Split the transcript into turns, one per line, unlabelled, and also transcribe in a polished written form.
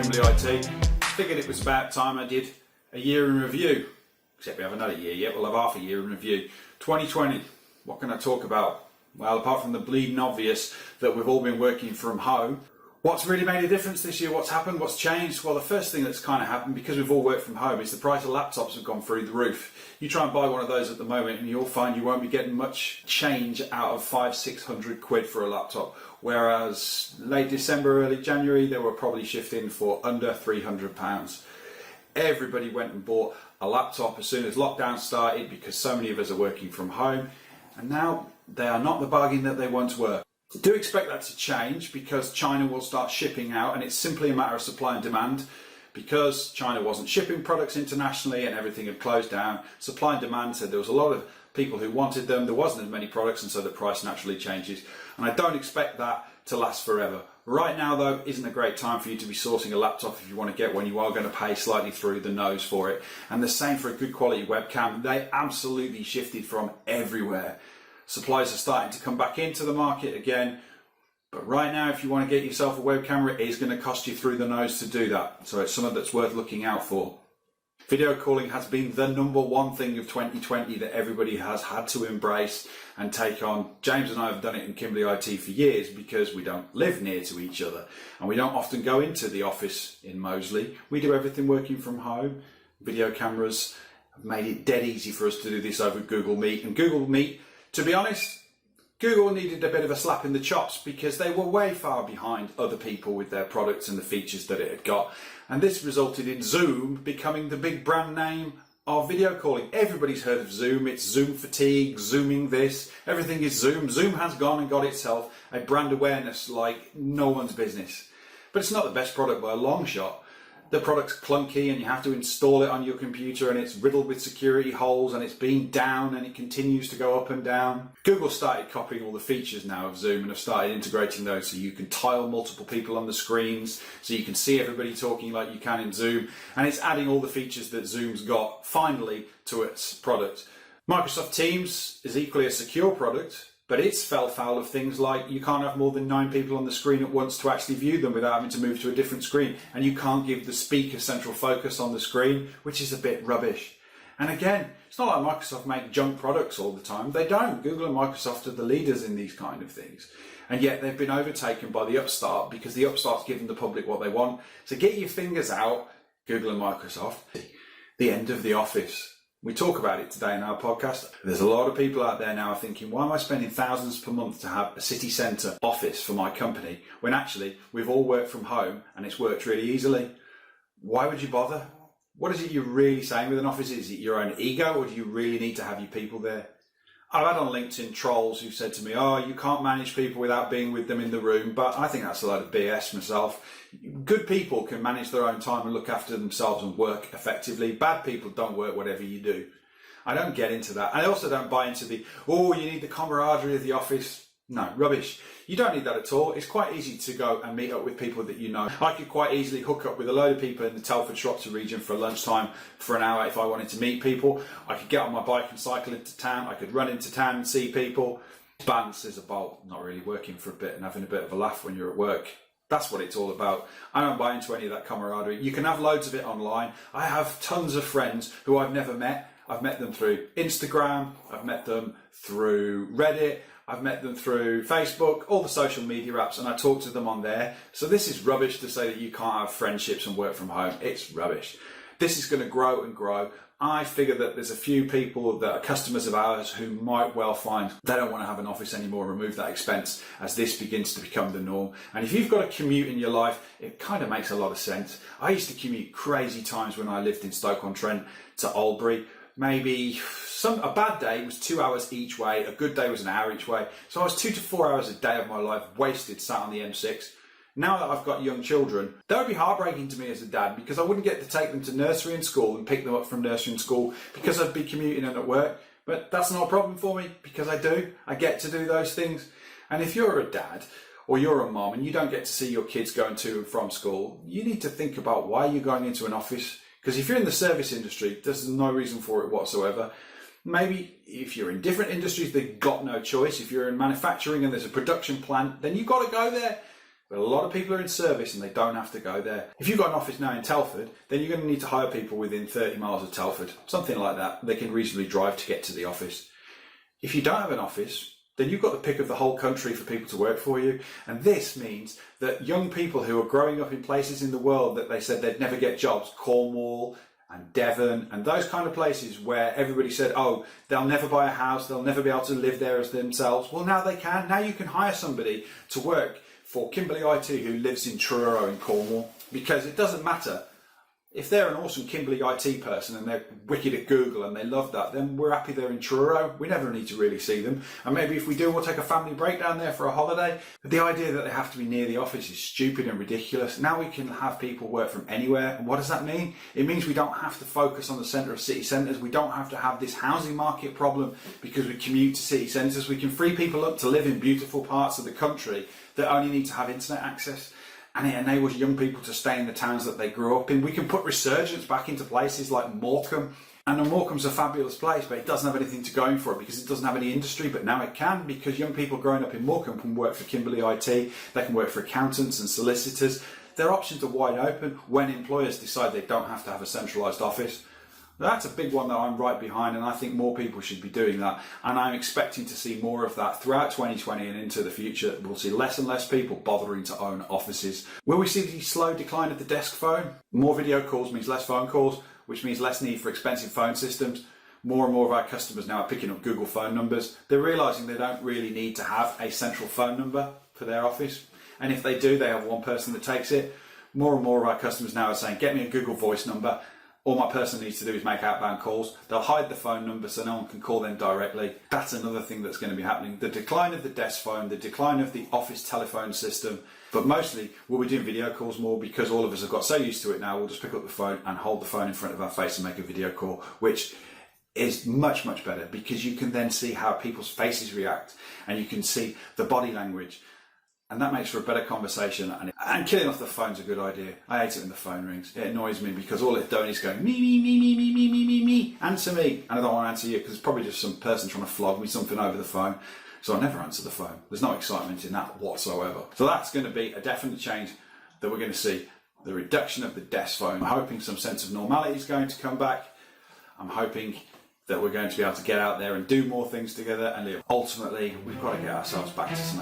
Kimbley IT. Figured it was about time I did a year in review. Except we have another year yet, we'll have half a year in review. 2020, what can I talk about? Well, apart from the bleeding obvious that we've all been working from home, what's really made a difference this year? What's happened? What's changed? Well, the first thing that's kind of happened, because we've all worked from home, is the price of laptops have gone through the roof. You try and buy one of those at the moment and you'll find you won't be getting much change out of 500-600 quid for a laptop. Whereas late December, early January, they were probably shifting for under £300. Everybody went and bought a laptop as soon as lockdown started because so many of us are working from home. And now they are not the bargain that they once were. Do expect that to change because China will start shipping out, and it's simply a matter of supply and demand. Because China wasn't shipping products internationally and everything had closed down, supply and demand said there was a lot of people who wanted them, there wasn't as many products, and so the price naturally changes. And I don't expect that to last forever. Right now though isn't a great time for you to be sourcing a laptop if you want to get one. You are going to pay slightly through the nose for it. And the same for a good quality webcam. They absolutely shifted from everywhere. Supplies are starting to come back into the market again. But right now, if you want to get yourself a web camera, it is going to cost you through the nose to do that. So it's something that's worth looking out for. Video calling has been the #1 thing of 2020 that everybody has had to embrace and take on. James and I have done it in Kimbley IT for years because we don't live near to each other and we don't often go into the office in Moseley. We do everything working from home. Video cameras have made it dead easy for us to do this over Google Meet. And Google Meet, to be honest, Google needed a bit of a slap in the chops because they were way far behind other people with their products and the features that it had got. And this resulted in Zoom becoming the big brand name of video calling. Everybody's heard of Zoom. It's Zoom fatigue, Zooming this. Everything is Zoom. Zoom has gone and got itself a brand awareness like no one's business. But it's not the best product by a long shot. The product's clunky and you have to install it on your computer and it's riddled with security holes and it's been down and it continues to go up and down. Google started copying all the features now of Zoom and have started integrating those so you can tile multiple people on the screens, so you can see everybody talking like you can in Zoom, and it's adding all the features that Zoom's got finally to its product. Microsoft Teams is equally a secure product, but it's fell foul of things like you can't have more than 9 people on the screen at once to actually view them without having to move to a different screen. And you can't give the speaker central focus on the screen, which is a bit rubbish. And again, it's not like Microsoft make junk products all the time. They don't. Google and Microsoft are the leaders in these kind of things. And yet they've been overtaken by the upstart because the upstart's giving the public what they want. So get your fingers out, Google and Microsoft. The end of the office. We talk about it today in our podcast. There's a lot of people out there now thinking, why am I spending thousands per month to have a city centre office for my company when actually we've all worked from home and it's worked really easily? Why would you bother? What is it you're really saying with an office? Is it your own ego, or do you really need to have your people there? I've had on LinkedIn trolls who've said to me, oh, you can't manage people without being with them in the room, but I think that's a load of BS myself. Good people can manage their own time and look after themselves and work effectively. Bad people don't work whatever you do. I don't get into that. I also don't buy into the, oh, you need the camaraderie of the office. No, rubbish. You don't need that at all. It's quite easy to go and meet up with people that you know. I could quite easily hook up with a load of people in the Telford Shropshire region for lunchtime for an hour if I wanted to meet people. I could get on my bike and cycle into town. I could run into town and see people. Balance is about not really working for a bit and having a bit of a laugh when you're at work. That's what it's all about. I don't buy into any of that camaraderie. You can have loads of it online. I have tons of friends who I've never met. I've met them through Instagram. I've met them through Reddit. I've met them through Facebook, all the social media apps, and I talk to them on there. So this is rubbish to say that you can't have friendships and work from home. It's rubbish. This is going to grow and grow. I figure that there's a few people that are customers of ours who might well find they don't want to have an office anymore, remove that expense as this begins to become the norm. And if you've got a commute in your life, it kind of makes a lot of sense. I used to commute crazy times when I lived in Stoke-on-Trent to Albury. Maybe a bad day was 2 hours each way, a good day was an hour each way. So I was 2 to 4 hours a day of my life wasted sat on the M6. Now that I've got young children, that would be heartbreaking to me as a dad because I wouldn't get to take them to nursery and school and pick them up from nursery and school because I'd be commuting and at work. But that's not a problem for me because I do. I get to do those things. And if you're a dad or you're a mom and you don't get to see your kids going to and from school, you need to think about why you're going into an office. Because if you're in the service industry, there's no reason for it whatsoever. Maybe if you're in different industries, they've got no choice. If you're in manufacturing and there's a production plant, then you've got to go there. But a lot of people are in service and they don't have to go there. If you've got an office now in Telford, then you're going to need to hire people within 30 miles of Telford, something like that. They can reasonably drive to get to the office. If you don't have an office, then you've got the pick of the whole country for people to work for you. And this means that young people who are growing up in places in the world that they said they'd never get jobs, Cornwall and Devon and those kind of places where everybody said, oh, they'll never buy a house, they'll never be able to live there as themselves. Well, now they can. Now you can hire somebody to work for Kimbley IT who lives in Truro in Cornwall, because it doesn't matter. If they're an awesome Kimbley IT person and they're wicked at Google and they love that, then we're happy they're in Truro. We never need to really see them. And maybe if we do, we'll take a family break down there for a holiday. But the idea that they have to be near the office is stupid and ridiculous. Now we can have people work from anywhere. And what does that mean? It means we don't have to focus on the centre of city centres. We don't have to have this housing market problem because we commute to city centres. We can free people up to live in beautiful parts of the country that only need to have internet access. And it enables young people to stay in the towns that they grew up in. We can put resurgence back into places like Morecambe. And Morecambe's a fabulous place, but it doesn't have anything to going for it because it doesn't have any industry. But now it can, because young people growing up in Morecambe can work for Kimbley IT. They can work for accountants and solicitors. Their options are wide open when employers decide they don't have to have a centralised office. That's a big one that I'm right behind, and I think more people should be doing that. And I'm expecting to see more of that throughout 2020 and into the future. We'll see less and less people bothering to own offices. Will we see the slow decline of the desk phone? More video calls means less phone calls, which means less need for expensive phone systems. More and more of our customers now are picking up Google phone numbers. They're realising they don't really need to have a central phone number for their office. And if they do, they have one person that takes it. More and more of our customers now are saying, get me a Google Voice number. All my person needs to do is make outbound calls. They'll hide the phone number so no one can call them directly. That's another thing that's going to be happening. The decline of the desk phone, the decline of the office telephone system. But mostly we'll be doing video calls more because all of us have got so used to it now. We'll just pick up the phone and hold the phone in front of our face and make a video call, which is much, much better because you can then see how people's faces react and you can see the body language. And that makes for a better conversation. And killing off the phone's a good idea. I hate it when the phone rings. It annoys me because all it's doing is going, me, me, me, me, me, me, me, me, me, answer me. And I don't want to answer you because it's probably just some person trying to flog me something over the phone. So I never answer the phone. There's no excitement in that whatsoever. So that's going to be a definite change that we're going to see. The reduction of the desk phone. I'm hoping some sense of normality is going to come back. I'm hoping that we're going to be able to get out there and do more things together and live. Ultimately, we've got to get ourselves back to snow.